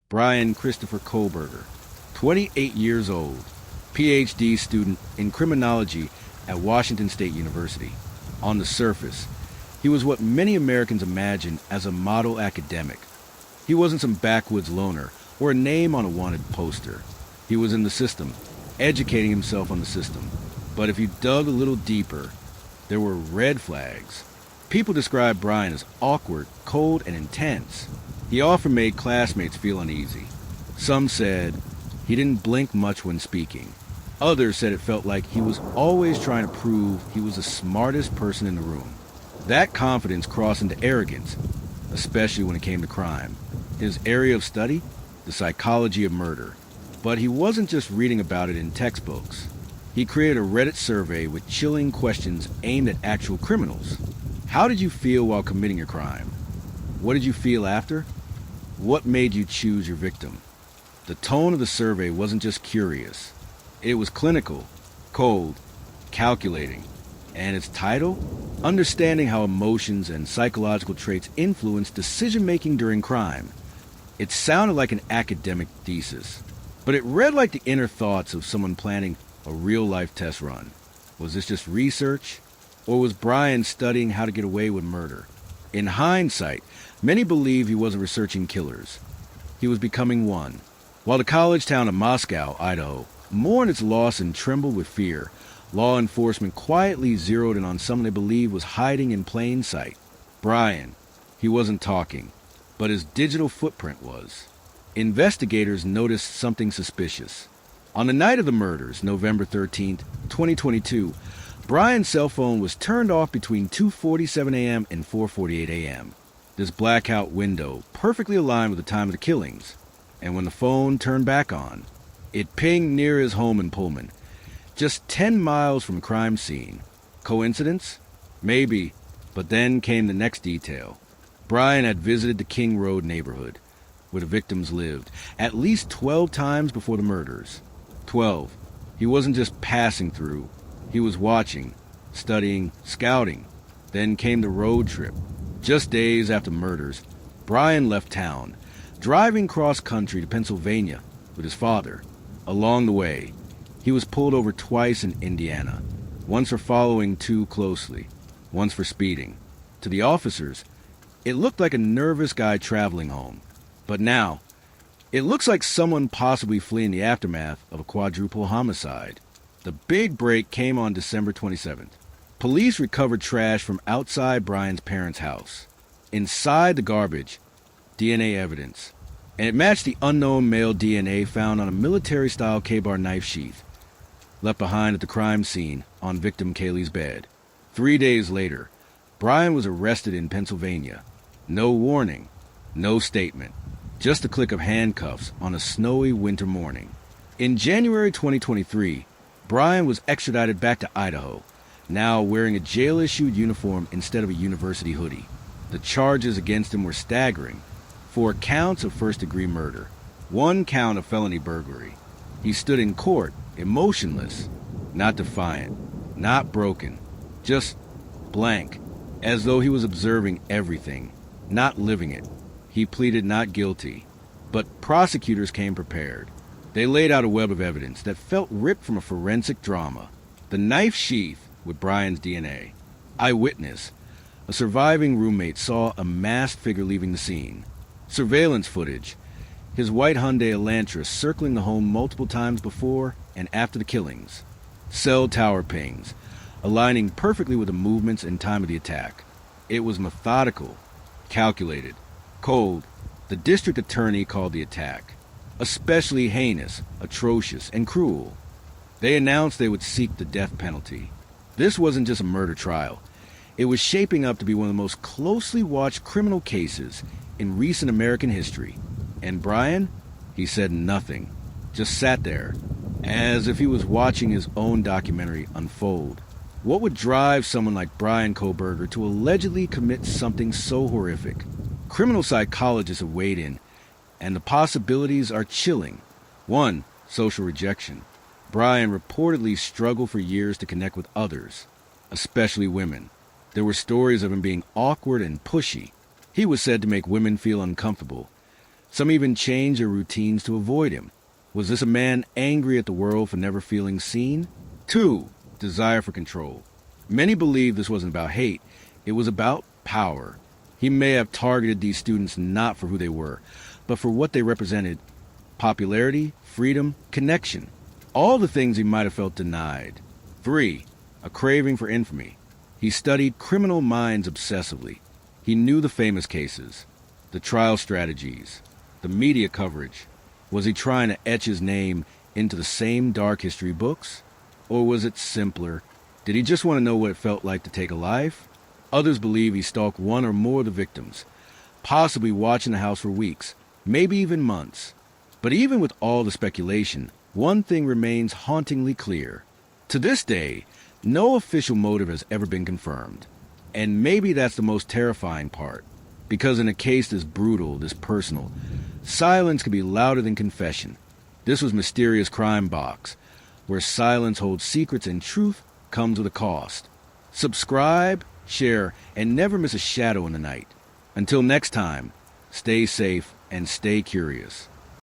Bryan Christopher Kohberger, 28 years old, PhD student in criminology at Washington State University. On the surface, he was what many Americans imagine as a model academic. He wasn't some backwoods loner or a name on a wanted poster. He was in the system, educating himself on the system. But if you dug a little deeper, there were red flags. People described Bryan as awkward, cold, and intense. He often made classmates feel uneasy. Some said he didn't blink much when speaking. Others said it felt like he was always trying to prove he was the smartest person in the room. That confidence crossed into arrogance, especially when it came to crime. His area of study? The psychology of murder. But he wasn't just reading about it in textbooks. He created a Reddit survey with chilling questions aimed at actual criminals. How did you feel while committing your crime? What did you feel after? What made you choose your victim? The tone of the survey wasn't just curious. It was clinical, cold, calculating. And its title? Understanding how emotions and psychological traits influence decision-making during crime. It sounded like an academic thesis, but it read like the inner thoughts of someone planning a real-life test run. Was this just research? Or was Bryan studying how to get away with murder? In hindsight, many believe he wasn't researching killers. He was becoming one. While the college town of Moscow, Idaho, mourned its loss and trembled with fear, law enforcement quietly zeroed in on someone they believed was hiding in plain sight. Bryan. He wasn't talking, but his digital footprint was. Investigators noticed something suspicious. On the night of the murders, November 13th, 2022, Bryan's cell phone was turned off between 2:47 a.m. and 4:48 a.m. This blackout window perfectly aligned with the time of the killings. And when the phone turned back on, it pinged near his home in Pullman, just 10 miles from the crime scene. Coincidence? Maybe, but then came the next detail. Bryan had visited the King Road neighborhood, where the victims lived, at least 12 times before the murders. 12. He wasn't just passing through. He was watching, studying, scouting. Then came the road trip. Just days after murders, Bryan left town, driving cross-country to Pennsylvania with his father. Along the way, he was pulled over twice in Indiana, once for following too closely, once for speeding. To the officers, it looked like a nervous guy traveling home. But now, it looks like someone possibly fleeing the aftermath of a quadruple homicide. The big break came on December 27th. Police recovered trash from outside Bryan's parents' house. Inside the garbage, DNA evidence. And it matched the unknown male DNA found on a military-style K-bar knife sheath, left behind at the crime scene on victim Kaylee's bed. 3 days later, Bryan was arrested in Pennsylvania. No warning, no statement. Just a click of handcuffs on a snowy winter morning. In January 2023, Bryan was extradited back to Idaho, now wearing a jail-issued uniform instead of a university hoodie. The charges against him were staggering. 4 counts of first-degree murder, 1 count of felony burglary. He stood in court, emotionless, not defiant, not broken, just blank, as though he was observing everything, not living it. He pleaded not guilty, but prosecutors came prepared. They laid out a web of evidence that felt ripped from a forensic drama. The knife sheath with Bryan's DNA. Eyewitness. A surviving roommate saw a masked figure leaving the scene. Surveillance footage. His white Hyundai Elantra circling the home multiple times before and after the killings. Cell tower pings, aligning perfectly with the movements and time of the attack. It was methodical, calculated, cold. The district attorney called the attack especially heinous, atrocious, and cruel. They announced they would seek the death penalty. This wasn't just a murder trial. It was shaping up to be one of the most closely watched criminal cases in recent American history. And Bryan? He said nothing, just sat there, as if he was watching his own documentary unfold. What would drive someone like Bryan Kohberger to allegedly commit something so horrific? Criminal psychologists have weighed in, and the possibilities are chilling. 1. Social rejection. Bryan reportedly struggled for years to connect with others, especially women. There were stories of him being awkward and pushy. He was said to make women feel uncomfortable. Some even changed their routines to avoid him. Was this a man angry at the world for never feeling seen? 2. Desire for control. Many believe this wasn't about hate. It was about power. He may have targeted these students not for who they were, but for what they represented: popularity, freedom, connection. All the things he might have felt denied. 3. A craving for infamy. He studied criminal minds obsessively. He knew the famous cases, the trial strategies, the media coverage. Was he trying to etch his name into the same dark history books? Or was it simpler? Did he just want to know what it felt like to take a life? Others believe he stalked one or more of the victims, possibly watching the house for weeks, maybe even months. But even with all the speculation, one thing remains hauntingly clear. To this day, no official motive has ever been confirmed. And maybe that's the most terrifying part. Because in a case this brutal, this personal, silence can be louder than confession. This was Mysterious Crime Box, where silence holds secrets and truth comes with a cost. Subscribe, share, and never miss a shadow in the night. Until next time, stay safe and stay curious.